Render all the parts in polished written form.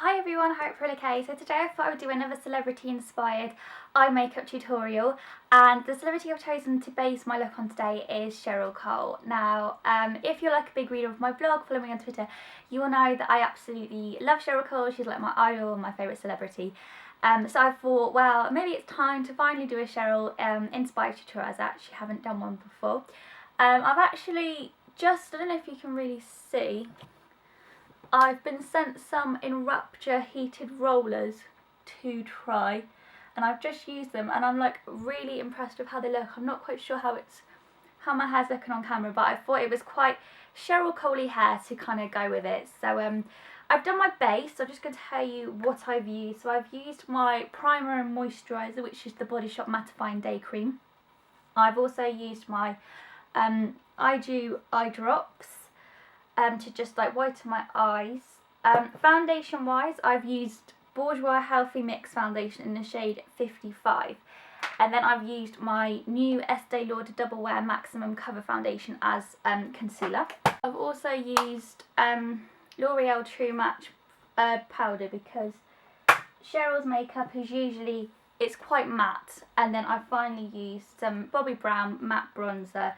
Hi everyone, hope you're okay. So today I thought I would do another celebrity inspired eye makeup tutorial, and the celebrity I've chosen to base my look on today is Cheryl Cole. Now if you're like a big reader of my blog, follow me on Twitter, you will know that I absolutely love Cheryl Cole. She's like my idol and my favourite celebrity. So I thought, well, maybe it's time to finally do a Cheryl inspired tutorial, as I actually haven't done one before. I've actually just, I don't know if you can really see, I've been sent some in Rapture heated rollers to try, and I've just used them and I'm like really impressed with how they look. I'm not quite sure how my hair's looking on camera, but I thought it was quite Cheryl Cole-y hair to kind of go with it. So I've done my base, so I'm just going to tell you what I've used. So I've used my primer and moisturiser, which is the Body Shop Mattifying Day Cream. I've also used my eyedew eye drops to just like whiten my eyes. Foundation wise, I've used Bourjois Healthy Mix foundation in the shade 55, and then I've used my new Estee Lauder Double Wear Maximum Cover foundation as concealer. I've also used L'Oreal True Match powder, because Cheryl's makeup is usually, it's quite matte, and then I finally used some Bobbi Brown matte bronzer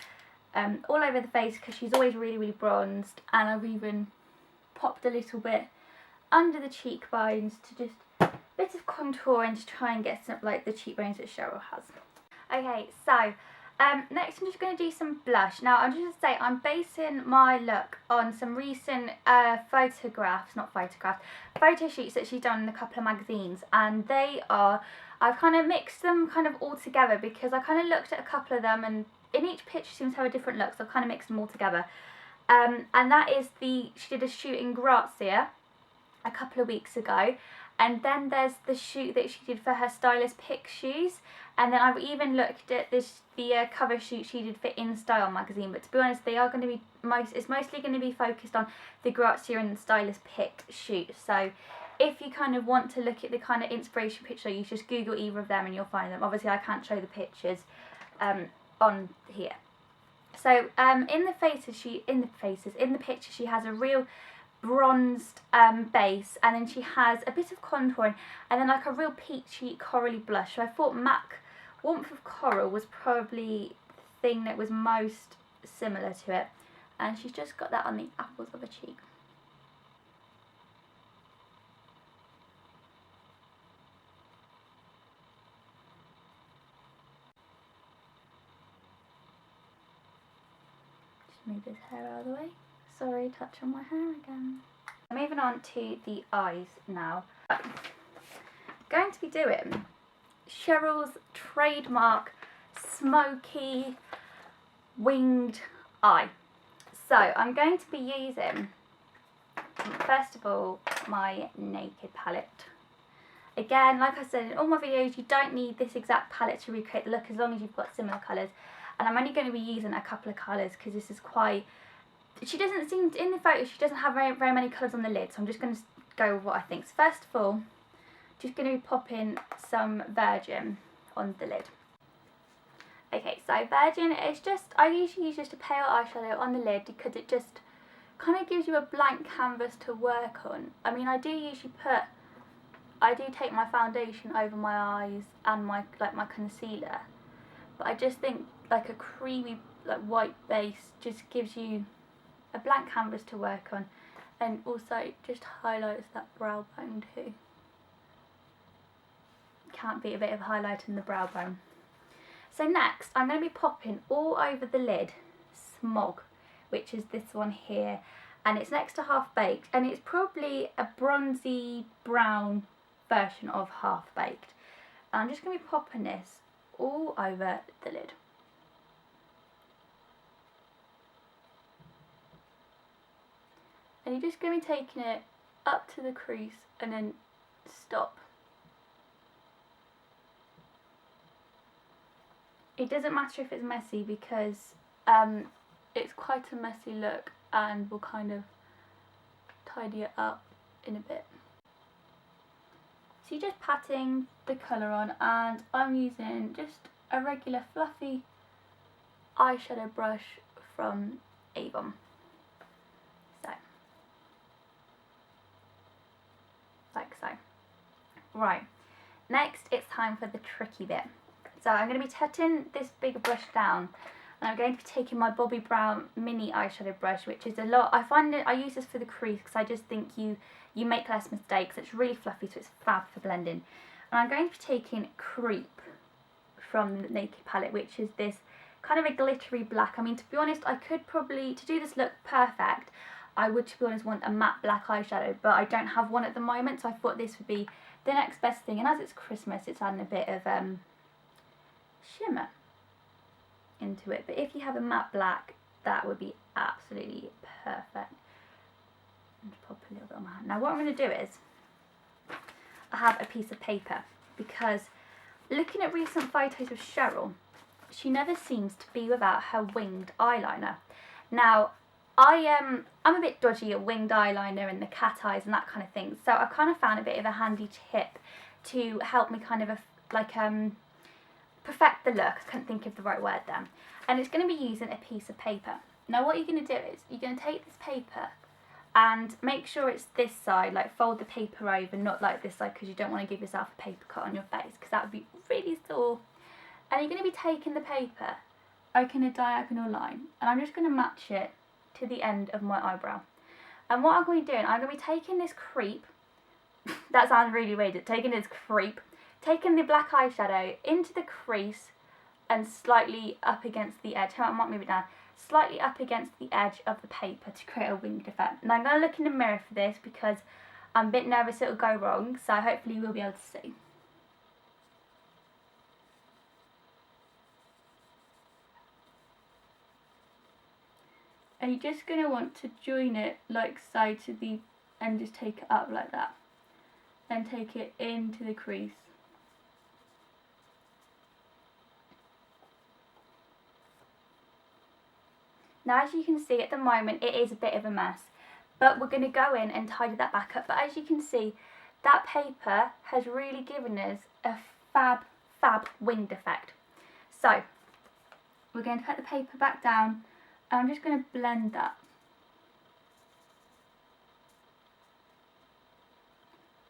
all over the face because she's always really bronzed, and I've even popped a little bit under the cheekbones to just a bit of contour and to try and get some like the cheekbones that Cheryl has. Okay, so next I'm just going to do some blush. Now I'm just going to say I'm basing my look on some recent photo shoots that she's done in a couple of magazines, and they are, I've kind of mixed them kind of all together because I kind of looked at a couple of them, and in each picture seems to have a different look, so I've kind of mixed them all together. And that is she did a shoot in Grazia a couple of weeks ago, and then there's the shoot that she did for her Stylistpick shoes, and then I've even looked at the cover shoot she did for Instyle magazine, but to be honest, they are going to be it's mostly going to be focused on the Grazia and Stylistpick shoot. So if you kind of want to look at the kind of inspiration picture, you just Google either of them and you'll find them. Obviously I can't show the pictures on here. So in the picture she has a real bronzed base, and then she has a bit of contouring, and then like a real peachy corally blush. So I thought MAC Warmth of Coral was probably the thing that was most similar to it, and she's just got that on the apples of her cheek. Move this hair out of the way. Sorry, touch on my hair again. Moving on to the eyes now. I'm going to be doing Cheryl's trademark smoky winged eye. So I'm going to be using, first of all, my Naked palette. Again, like I said in all my videos, you don't need this exact palette to recreate the look as long as you've got similar colours. And I'm only going to be using a couple of colours because this is quite, she doesn't seem, in the photo she doesn't have very many colours on the lid, so I'm just going to go with what I think. So first of all, just going to be popping some Virgin on the lid. Okay, so Virgin is just, I usually use just a pale eyeshadow on the lid because it just kind of gives you a blank canvas to work on. I mean, I do take my foundation over my eyes and my concealer, but I just think like a creamy white base just gives you a blank canvas to work on, and also just highlights that brow bone too. Can't beat a bit of highlight in the brow bone. So next I'm going to be popping all over the lid Smog, which is this one here, and it's next to Half Baked, and it's probably a bronzy brown version of Half Baked. And I'm just going to be popping this all over the lid. And you're just going to be taking it up to the crease and then stop. It doesn't matter if it's messy because it's quite a messy look, and we'll kind of tidy it up in a bit. So you're just patting the colour on, and I'm using just a regular fluffy eyeshadow brush from Avon. So Right, next it's time for the tricky bit. So I'm going to be tutting this bigger brush down, and I'm going to be taking my Bobbi Brown mini eyeshadow brush, which is a lot. I find it, I use this for the crease because I just think you make less mistakes. It's really fluffy, so it's fab for blending. And I'm going to be taking Creep from the Naked palette, which is this kind of a glittery black. I mean, to be honest, I could probably, to do this look perfect, I would, to be honest, want a matte black eyeshadow, but I don't have one at the moment, so I thought this would be the next best thing. And as it's Christmas, it's adding a bit of shimmer into it. But if you have a matte black, that would be absolutely perfect. And pop a little bit on my hand. Now what I'm going to do is, I have a piece of paper, because looking at recent photos of Cheryl, she never seems to be without her winged eyeliner. Now, I'm a bit dodgy at winged eyeliner and the cat eyes and that kind of thing, so I kind of found a bit of a handy tip to help me kind of perfect the look. I couldn't think of the right word then. And it's going to be using a piece of paper. Now what you're going to do is, you're going to take this paper and make sure it's this side, like fold the paper over, not like this side, because you don't want to give yourself a paper cut on your face, because that would be really sore. And you're going to be taking the paper, making a diagonal line, and I'm just going to match it to the end of my eyebrow. And what I'm going to be doing, I'm going to be taking this Creep, that sounds really weird, taking this Creep, taking the black eyeshadow into the crease and slightly up against the edge, I might move it down, slightly up against the edge of the paper to create a winged effect. Now I'm going to look in the mirror for this because I'm a bit nervous it'll go wrong, so hopefully you will be able to see. And you're just going to want to join it like so to the, and just take it up like that. Then take it into the crease. Now as you can see, at the moment it is a bit of a mess, but we're going to go in and tidy that back up. But as you can see, that paper has really given us a fab winged effect. So we're going to put the paper back down, and I'm just going to blend that.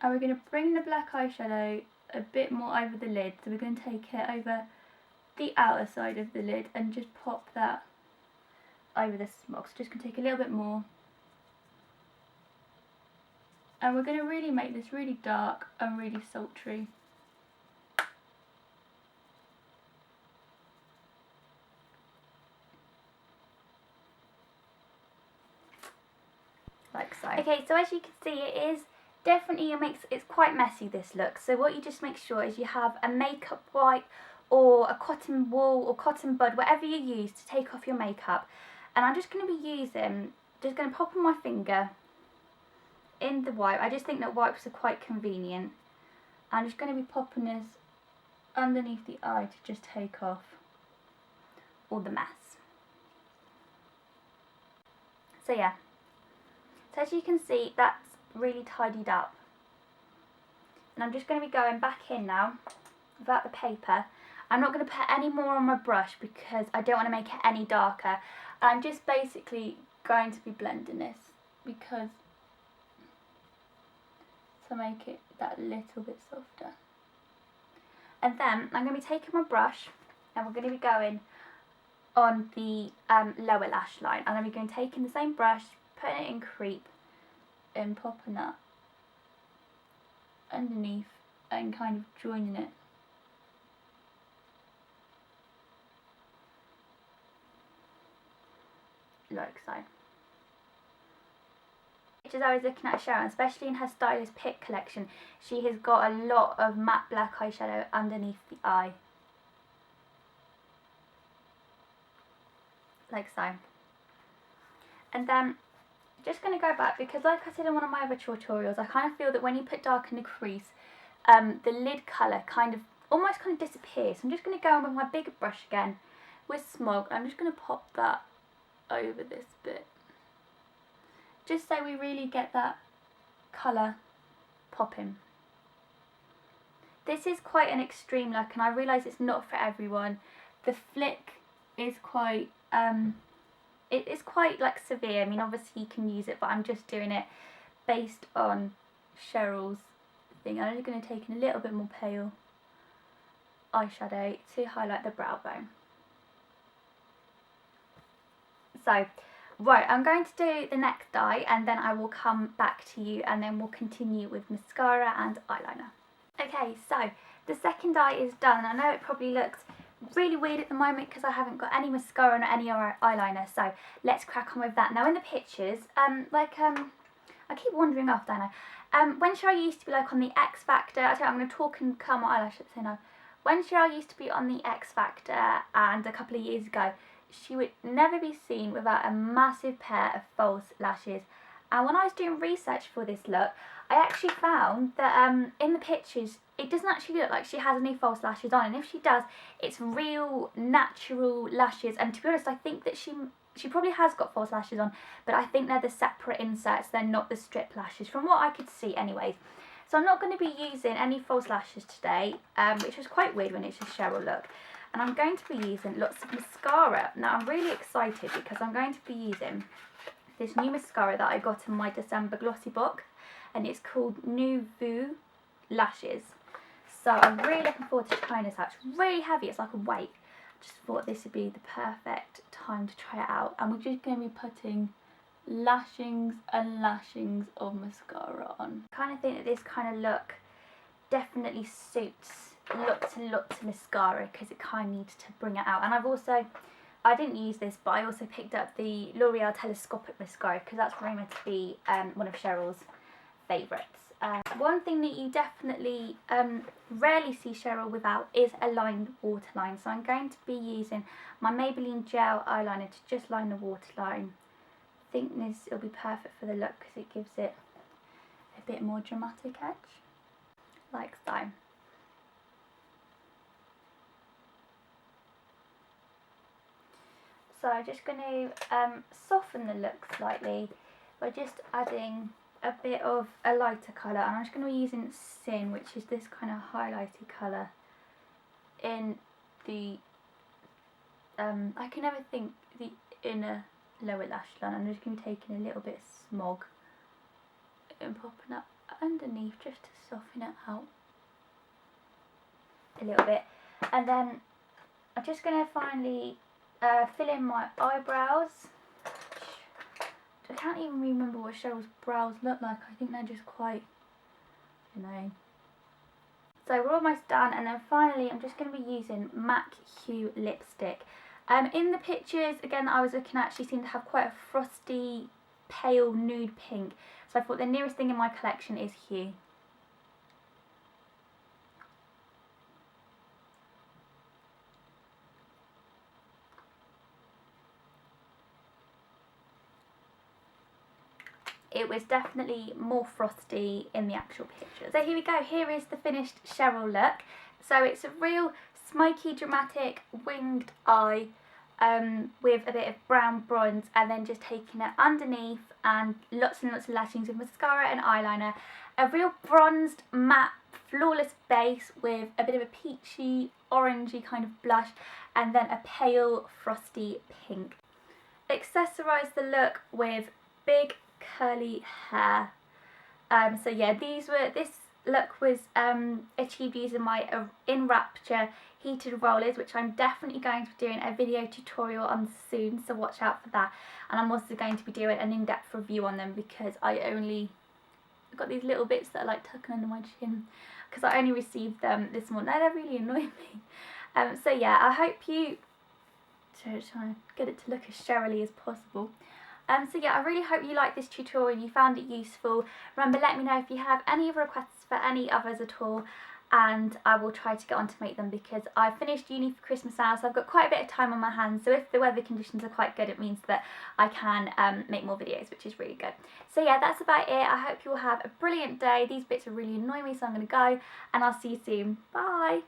And we're going to bring the black eyeshadow a bit more over the lid, so we're going to take it over the outer side of the lid and just pop that over the smog. So just going to take a little bit more, and we're going to really make this really dark and really sultry. Like so. Okay, so as you can see, it is definitely it's quite messy, this look. So what you just make sure is you have a makeup wipe or a cotton wool or cotton bud, whatever you use to take off your makeup. And I'm just going to be using, just going to pop on my finger in the wipe. I just think that wipes are quite convenient. I'm just going to be popping this underneath the eye to just take off all the mess. So yeah. So as you can see, that's really tidied up. And I'm just going to be going back in now without the paper. I'm not going to put any more on my brush because I don't want to make it any darker. I'm just basically going to be blending this because to make it that little bit softer. And then I'm going to be taking my brush and we're going to be going on the lower lash line. And I'm going to be taking the same brush, putting it in Creep and popping that underneath and kind of joining it. Like so. As I was looking at Cheryl, especially in her Stylistpick collection, she has got a lot of matte black eyeshadow underneath the eye. Like so. And then just going to go back because, like I said in one of my other tutorials, I kind of feel that when you put dark in the crease, the lid colour almost disappears. So I'm just going to go in with my bigger brush again with Smog. I'm just going to pop that over this bit, just so we really get that colour popping. This is quite an extreme look, and I realise it's not for everyone. The flick is quite it is quite like severe. I mean, obviously you can use it, but I'm just doing it based on Cheryl's thing. I'm just going to take in a little bit more pale eyeshadow to highlight the brow bone. So, right, I'm going to do the next eye and then I will come back to you and then we'll continue with mascara and eyeliner. Okay, so the second eye is done. I know it probably looks really weird at the moment because I haven't got any mascara and any eyeliner, so let's crack on with that. Now in the pictures, I keep wandering off, don't I? When Cheryl used to be like on the X Factor, I tell you, I'm going to talk and curl my eyelashes so now. When Cheryl used to be on the X Factor and a couple of years ago, she would never be seen without a massive pair of false lashes. And when I was doing research for this look, I actually found that in the pictures, it doesn't actually look like she has any false lashes on. And if she does, it's real natural lashes. And to be honest, I think that she probably has got false lashes on, but I think they're the separate inserts, they're not the strip lashes, from what I could see anyways. So I'm not going to be using any false lashes today, which was quite weird when it's a Cheryl look. And I'm going to be using lots of mascara. Now I'm really excited because I'm going to be using this new mascara that I got in my December glossy box, and it's called Nouveau Lashes. So I'm really looking forward to trying this out. It's really heavy, it's like a weight. Just thought this would be the perfect time to try it out, and we're just going to be putting lashings and lashings of mascara on. I kind of think that this kind of look definitely suits lots and lots of mascara because it kind of needs to bring it out. And I didn't use this, but I also picked up the L'Oreal Telescopic Mascara because that's rumoured to be one of Cheryl's favourites. One thing that you definitely rarely see Cheryl without is a lined waterline. So I'm going to be using my Maybelline Gel eyeliner to just line the waterline. I think this will be perfect for the look because it gives it a bit more dramatic edge, like so. So I'm just going to soften the look slightly by just adding a bit of a lighter colour, and I'm just going to be using Sin, which is this kind of highlighty colour in the I can never think the inner lower lash line. I'm just going to be taking a little bit of smog and popping up underneath just to soften it out a little bit, and then I'm just going to finally fill in my eyebrows. I can't even remember what Cheryl's brows look like. I think they're just quite, you know. So we're almost done, and then finally I'm just going to be using MAC Hue lipstick. In the pictures, again, that I was looking at, she seemed to have quite a frosty, pale nude pink. So I thought the nearest thing in my collection is Hue. It was definitely more frosty in the actual pictures. So here we go, here is the finished Cheryl look. So it's a real smoky, dramatic, winged eye with a bit of brown bronze, and then just taking it underneath and lots of lashings of mascara and eyeliner. A real bronzed, matte, flawless base with a bit of a peachy, orangey kind of blush, and then a pale, frosty pink. Accessorise the look with big curly hair. So yeah, this look was achieved using my In Rapture heated rollers, which I'm definitely going to be doing a video tutorial on soon, so watch out for that. And I'm also going to be doing an in-depth review on them because I only got these little bits that are like tucking under my chin because I only received them this morning. They're really annoying me. So yeah, I hope you try and get it to look as Cheryl-y as possible. So yeah, I really hope you liked this tutorial and you found it useful. Remember, let me know if you have any requests for any others at all, and I will try to get on to make them because I finished uni for Christmas now, so I've got quite a bit of time on my hands. So if the weather conditions are quite good, it means that I can make more videos, which is really good. So yeah, that's about it. I hope you all have a brilliant day. These bits are really annoying me, so I'm going to go, and I'll see you soon. Bye!